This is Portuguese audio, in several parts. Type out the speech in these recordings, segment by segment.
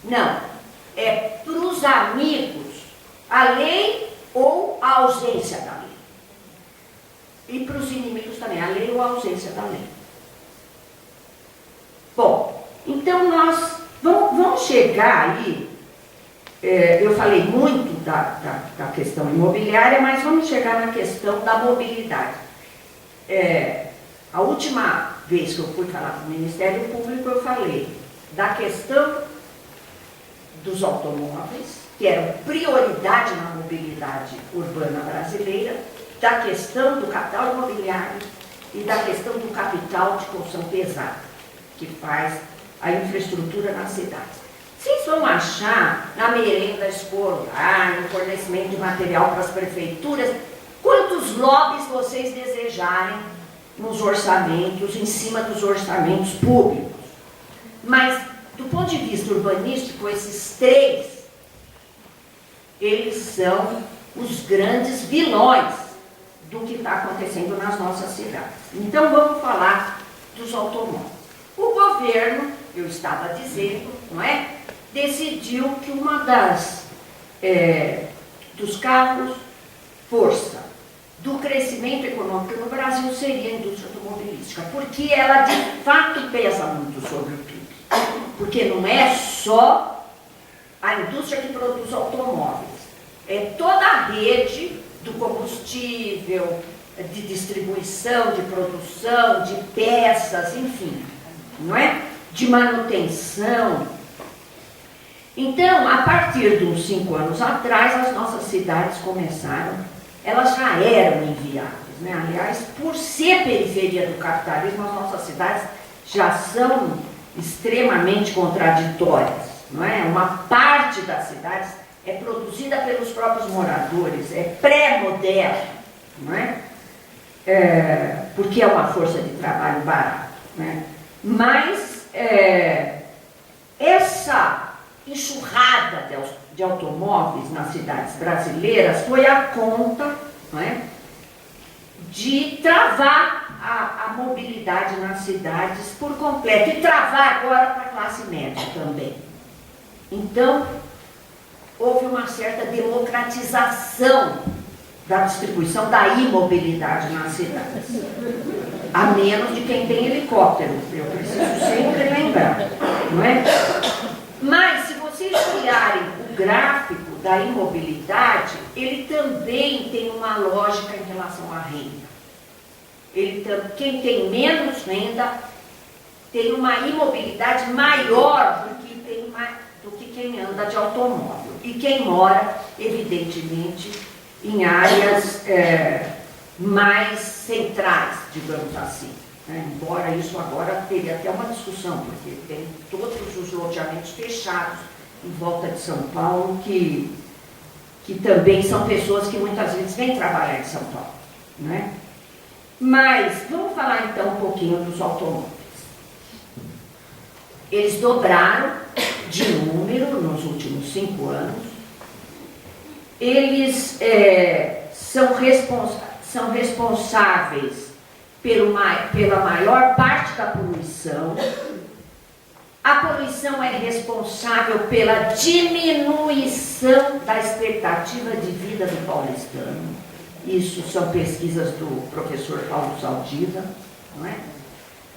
Não. É para os amigos a lei ou a ausência da lei. E para os inimigos também, a lei ou a ausência da lei. Bom, então nós vamos chegar aí, eu falei muito da questão imobiliária, mas vamos chegar na questão da mobilidade. A última vez que eu fui falar para o Ministério Público, eu falei da questão dos automóveis, que era prioridade na mobilidade urbana brasileira, da questão do capital imobiliário e da questão do capital de construção pesada, que faz a infraestrutura nas cidades. Vocês vão achar na merenda escolar, no fornecimento de material para as prefeituras, quantos lobbies vocês desejarem nos orçamentos, em cima dos orçamentos públicos. Mas, do ponto de vista urbanístico, esses três, eles são os grandes vilões do que está acontecendo nas nossas cidades. Então, vamos falar dos automóveis. O governo, eu estava dizendo, não é? Decidiu que uma dos carros força do crescimento econômico no Brasil seria a indústria automobilística, porque ela de fato pesa muito sobre o PIB. Porque não é só a indústria que produz automóveis, é toda a rede do combustível, de distribuição, de produção, de peças, enfim, não é? De manutenção. Então, a partir de uns 5 anos atrás, as nossas cidades começaram, elas já eram inviáveis, né? Aliás, por ser periferia do capitalismo, as nossas cidades já são extremamente contraditórias, não é? Uma parte das cidades é produzida pelos próprios moradores, é pré-moderno, não é? Porque é uma força de trabalho barata, né? Mas essa enxurrada de automóveis nas cidades brasileiras foi a conta, não é, de travar a mobilidade nas cidades por completo e travar agora para a classe média também. Então, houve uma certa democratização da distribuição da imobilidade nas cidades, a menos de quem tem helicóptero, eu preciso sempre lembrar, não é? Mas, se vocês olharem o gráfico da imobilidade, ele também tem uma lógica em relação à renda. Quem tem menos renda tem uma imobilidade maior do que quem anda de automóvel. E quem mora, evidentemente, em áreas mais centrais, digamos assim. Embora isso agora teria até uma discussão, porque tem todos os loteamentos fechados em volta de São Paulo, que também são pessoas que muitas vezes vêm trabalhar em São Paulo, né? Mas vamos falar então um pouquinho dos automóveis. Eles dobraram de número nos últimos 5 anos. Eles são responsáveis pela maior parte da poluição. A poluição é responsável pela diminuição da expectativa de vida do paulistano. Isso são pesquisas do professor Paulo Saldiva, não é?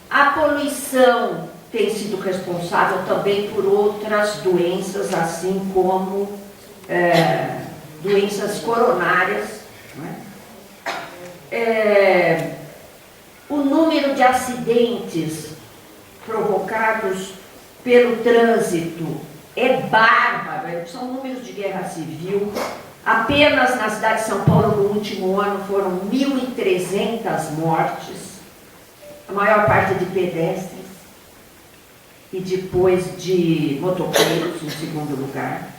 A poluição tem sido responsável também por outras doenças, assim como doenças coronárias, não é? O número de acidentes provocados pelo trânsito é bárbaro, são números de guerra civil. Apenas na cidade de São Paulo, no último ano, foram 1.300 mortes, a maior parte de pedestres, e depois de motoqueiros, em segundo lugar.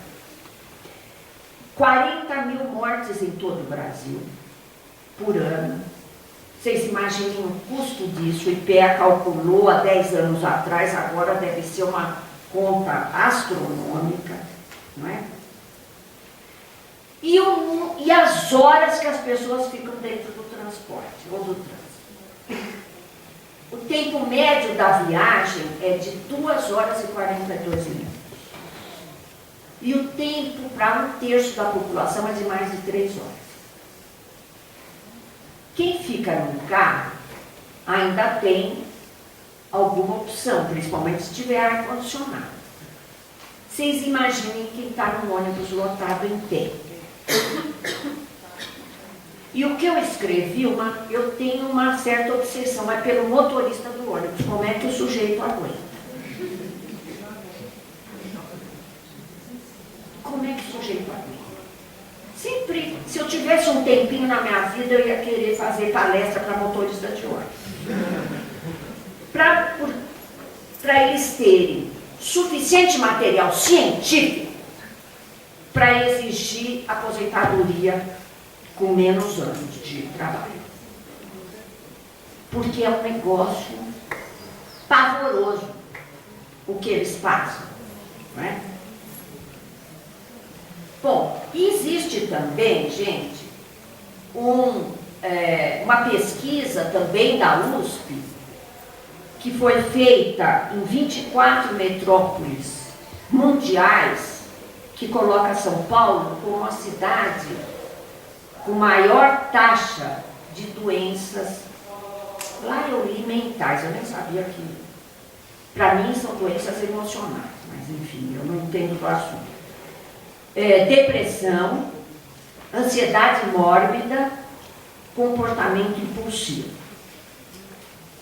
40 mil mortes em todo o Brasil, por ano. Vocês imaginem o custo disso, o IPEA calculou há 10 anos atrás, agora deve ser uma conta astronômica, não é? E as horas que as pessoas ficam dentro do transporte, ou do trânsito. O tempo médio da viagem é de 2 horas e 42 minutos. E o tempo para 1/3 da população é de mais de 3 horas. Quem fica no carro ainda tem alguma opção, principalmente se tiver ar-condicionado. Vocês imaginem quem está no ônibus lotado em pé. E o que eu escrevi, eu tenho uma certa obsessão, é pelo motorista do ônibus, como é que o sujeito aguenta. Como é que o sujeito aguenta? Sempre, se eu tivesse um tempinho na minha vida, eu ia querer fazer palestra para motorista de ônibus. Para eles terem suficiente material científico para exigir aposentadoria com menos anos de trabalho. Porque é um negócio pavoroso o que eles passam, não é? Bom, existe também, gente, uma pesquisa também da USP, que foi feita em 24 metrópoles mundiais, que coloca São Paulo como a cidade com maior taxa de doenças, lá eu li mentais, eu nem sabia que, para mim são doenças emocionais, mas enfim, eu não entendo do assunto. Depressão, ansiedade mórbida, comportamento impulsivo.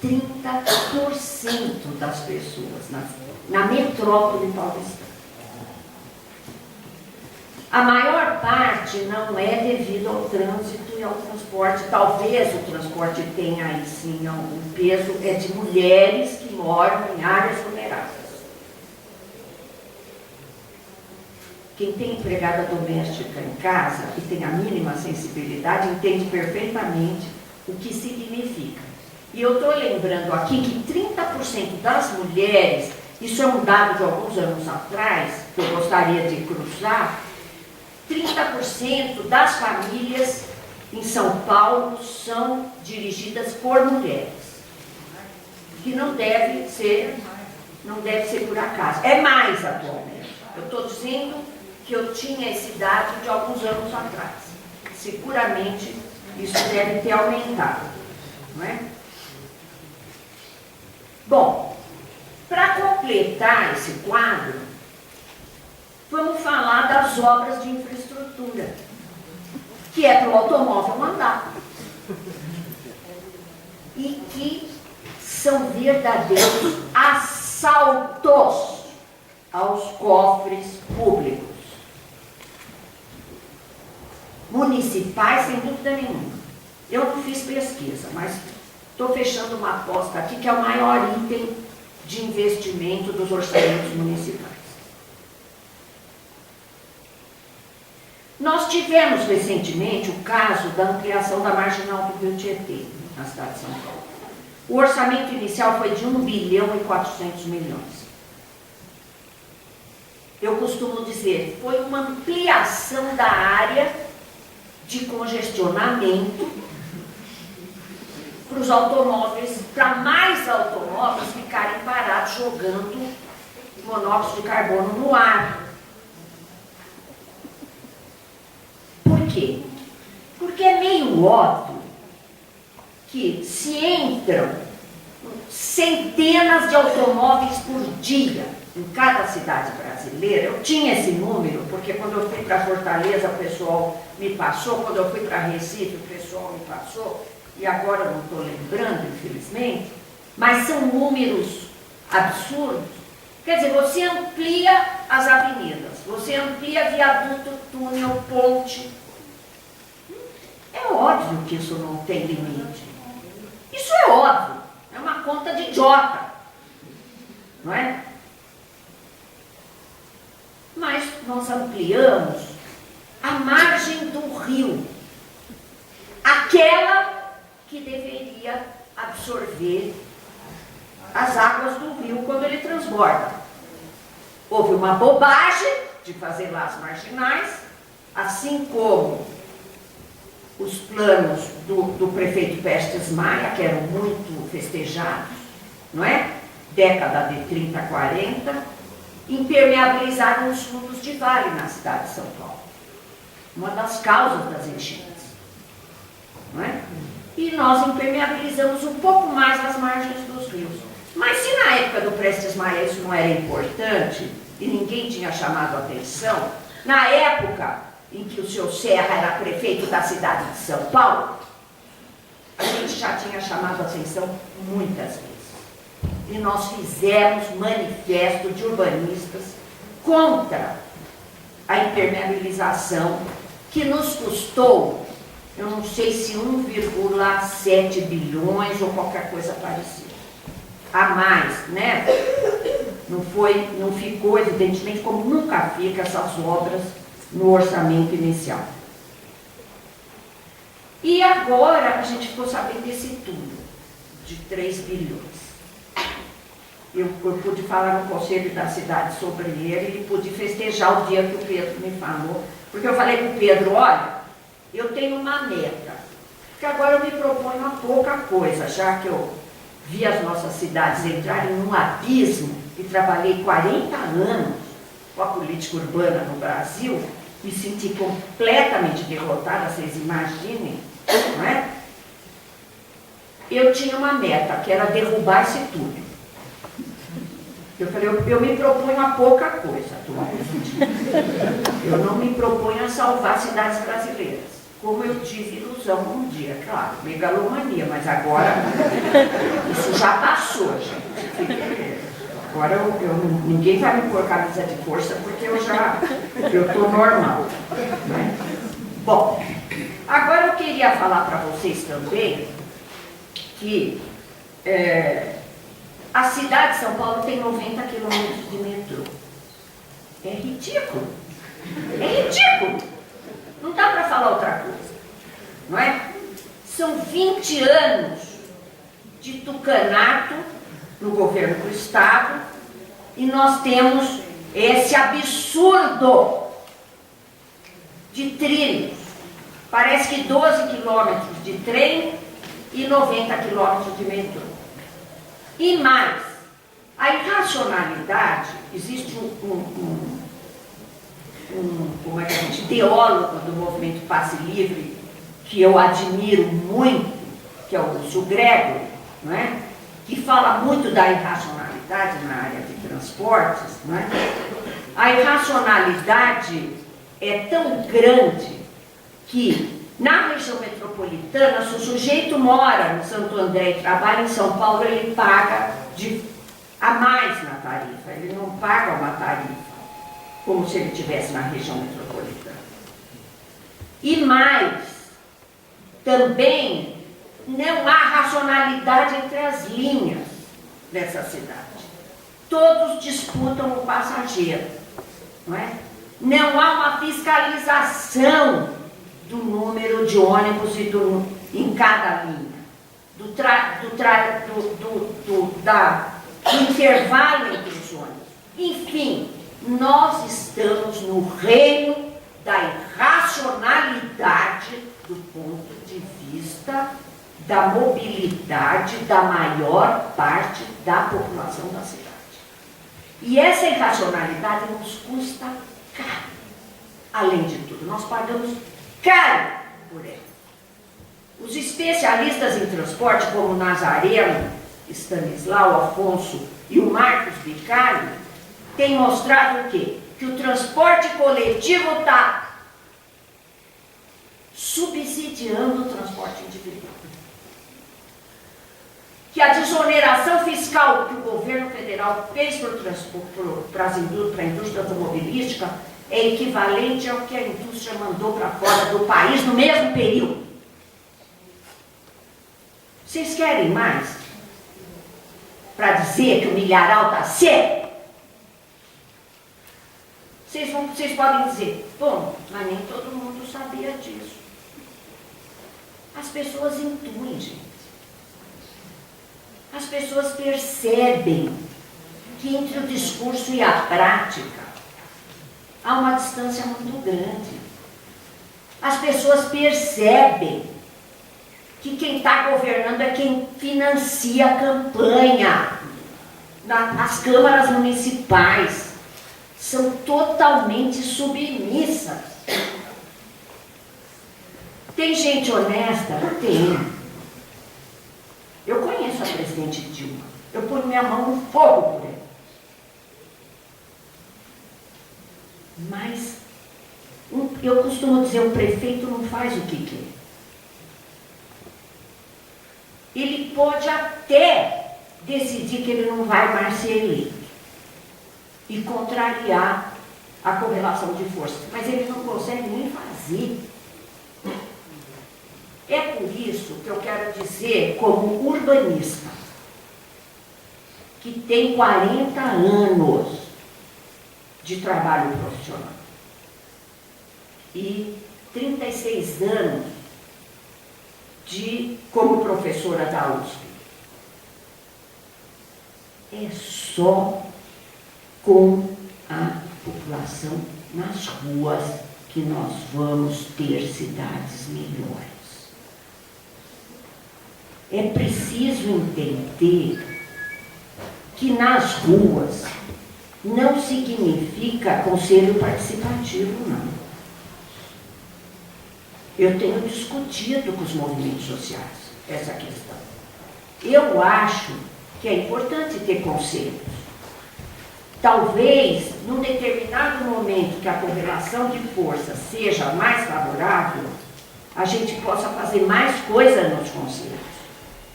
30% das pessoas na metrópole paulista. A maior parte não é devido ao trânsito e ao transporte. Talvez o transporte tenha aí sim um peso, é de mulheres que moram em áreas vulneráveis. Quem tem empregada doméstica em casa e tem a mínima sensibilidade entende perfeitamente o que significa. E eu estou lembrando aqui que 30% das mulheres, isso é um dado de alguns anos atrás, que eu gostaria de cruzar, 30% das famílias em São Paulo são dirigidas por mulheres. Que não deve ser por acaso. É mais atualmente. Eu estou dizendo que eu tinha esse dado de alguns anos atrás. Seguramente isso deve ter aumentado, não é? Bom, para completar esse quadro, vamos falar das obras de infraestrutura, que é para o automóvel andar. E que são verdadeiros assaltos aos cofres públicos. Municipais, sem dúvida nenhuma. Eu não fiz pesquisa, mas estou fechando uma aposta aqui que é o maior item de investimento dos orçamentos municipais. Nós tivemos recentemente o caso da ampliação da marginal do Rio Tietê, na cidade de São Paulo. O orçamento inicial foi de 1 bilhão e 400 milhões. Eu costumo dizer, foi uma ampliação da área de congestionamento para os automóveis, para mais automóveis ficarem parados jogando monóxido de carbono no ar. Por quê? Porque é meio óbvio que se entram centenas de automóveis por dia em cada cidade brasileira. Eu tinha esse número, porque quando eu fui para Fortaleza, o pessoal me passou, quando eu fui para Recife, o pessoal me passou, e agora eu não estou lembrando, infelizmente, mas são números absurdos. Quer dizer, você amplia as avenidas, você amplia viaduto, túnel, ponte. É óbvio que isso não tem limite. Isso é óbvio, é uma conta de idiota, não é? Mas nós ampliamos a margem do rio, aquela que deveria absorver as águas do rio quando ele transborda. Houve uma bobagem de fazer lá as marginais, assim como os planos do prefeito Prestes Maia, que eram muito festejados, não é? Década de 30, 40, impermeabilizaram os fundos de vale na cidade de São Paulo. Uma das causas das enchentes. Não é? E nós impermeabilizamos um pouco mais as margens dos rios. Mas se na época do Prestes Maia isso não era importante e ninguém tinha chamado a atenção, na época em que o senhor Serra era prefeito da cidade de São Paulo, a gente já tinha chamado a atenção muitas vezes. E nós fizemos manifesto de urbanistas contra a impermeabilização, que nos custou, eu não sei se 1,7 bilhões ou qualquer coisa parecida. A mais, né? Não ficou, evidentemente, como nunca fica essas obras no orçamento inicial. E agora a gente ficou sabendo desse túmulo de 3 bilhões. Eu pude falar no conselho da cidade sobre ele e pude festejar o dia que o Pedro me falou. Porque eu falei para o Pedro, olha, eu tenho uma meta, que agora eu me proponho a pouca coisa, já que eu vi as nossas cidades entrarem num abismo e trabalhei 40 anos com a política urbana no Brasil, me senti completamente derrotada, vocês imaginem, não é? Eu tinha uma meta, que era derrubar esse túnel. Eu falei, eu me proponho a pouca coisa, eu não me proponho a salvar cidades brasileiras, como eu tive ilusão um dia, claro, megalomania, mas agora isso já passou, gente. Agora ninguém vai me pôr camisa de força porque eu estou normal. Né? Bom, agora eu queria falar para vocês também que a cidade de São Paulo tem 90 quilômetros de metrô. É ridículo. É ridículo. Não dá para falar outra coisa. Não é? São 20 anos de tucanato no governo do Estado e nós temos esse absurdo de trilhos. Parece que 12 quilômetros de trem e 90 quilômetros de metrô. E mais, a irracionalidade, existe como é que a gente, teólogo do movimento Passe Livre, que eu admiro muito, que é o Lúcio Gregory, não é? Que fala muito da irracionalidade na área de transportes, não é? A irracionalidade é tão grande que na região metropolitana, se o sujeito mora no Santo André e trabalha em São Paulo, ele paga a mais na tarifa, ele não paga uma tarifa como se ele estivesse na região metropolitana. E mais, também não há racionalidade entre as linhas dessa cidade. Todos disputam o passageiro, não é? Não há uma fiscalização do número de ônibus em cada linha, do intervalo entre os ônibus. Enfim, nós estamos no reino da irracionalidade do ponto de vista da mobilidade da maior parte da população da cidade. E essa irracionalidade nos custa caro. Além de tudo, nós pagamos caro por ela. Os especialistas em transporte, como Nazareno, Stanislau, Afonso e o Marcos Bicalho, têm mostrado o quê? Que o transporte coletivo está subsidiando o transporte individual. Que a desoneração fiscal que o governo federal fez para a indústria automobilística é equivalente ao que a indústria mandou para fora do país no mesmo período. Vocês querem mais? Para dizer que o milharal está seco? Vocês podem dizer, bom, mas nem todo mundo sabia disso. As pessoas intuem, gente. As pessoas percebem que entre o discurso e a prática há uma distância muito grande. As pessoas percebem que quem está governando é quem financia a campanha nas câmaras municipais. são totalmente submissas. Tem gente honesta? Tem. Eu conheço a presidente Dilma. Eu ponho minha mão no fogo por ela. Mas, eu costumo dizer, o prefeito não faz o que quer. Ele pode até decidir que ele não vai mais ser eleito e contrariar a correlação de forças, mas ele não consegue nem fazer. É por isso que eu quero dizer, como urbanista, que tem 40 anos de trabalho profissional e 36 anos como professora da USP. É só com a população nas ruas que nós vamos ter cidades melhores. É preciso entender que nas ruas não significa conselho participativo, não. Eu tenho discutido com os movimentos sociais essa questão. Eu acho que é importante ter conselhos. Talvez, num determinado momento que a correlação de força seja mais favorável, a gente possa fazer mais coisa nos conselhos.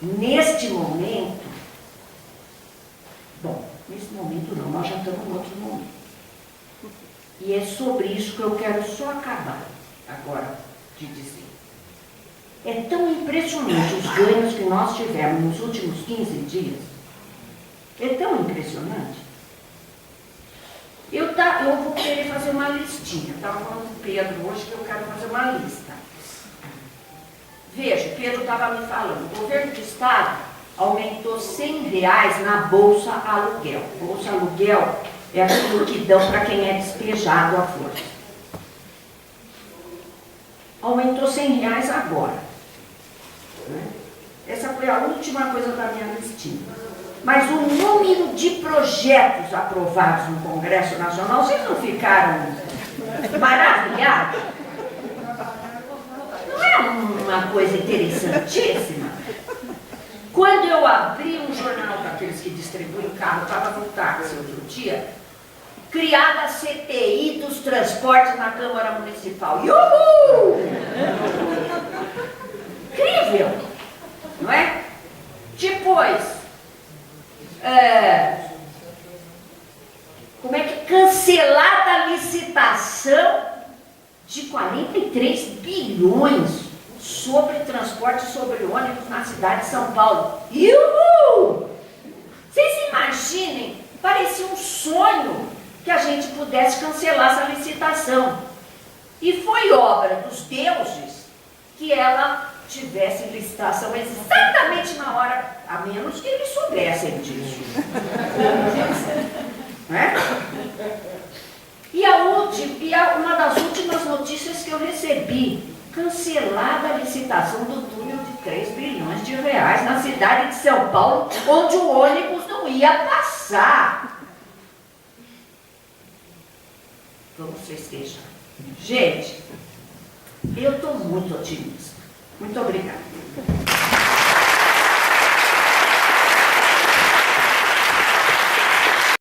Neste momento, nesse momento não, nós já estamos em outro momento. E é sobre isso que eu quero só acabar agora de dizer. É tão impressionante os ganhos que nós tivemos nos últimos 15 dias. É tão impressionante. Eu vou querer fazer uma listinha. Estava falando com o Pedro hoje que eu quero fazer uma lista. Veja, o Pedro estava me falando, o governo do estado aumentou R$100 na Bolsa Aluguel. Bolsa Aluguel é aquilo que dão para quem é despejado à força. Aumentou R$100 agora. Essa foi a última coisa da minha listinha. Mas o número de projetos aprovados no Congresso Nacional, vocês não ficaram maravilhados? Não é uma coisa interessantíssima? Quando eu abri um jornal daqueles que distribuem carro, estava no táxi outro dia, criada a CPI dos transportes na Câmara Municipal. Uhul! Incrível, não é? Depois, como é que cancelada a licitação de 43 bilhões sobre transporte sobre ônibus na cidade de São Paulo. Uhul! Vocês imaginem, parecia um sonho que a gente pudesse cancelar essa licitação. E foi obra dos deuses que ela tivesse licitação exatamente na hora, a menos que eles soubessem disso. Não é? E uma das últimas notícias que eu recebi, cancelada a licitação do túnel de 3 bilhões de reais na cidade de São Paulo, onde o ônibus não ia passar. Vamos festejar. Gente, eu estou muito otimista. Muito obrigada.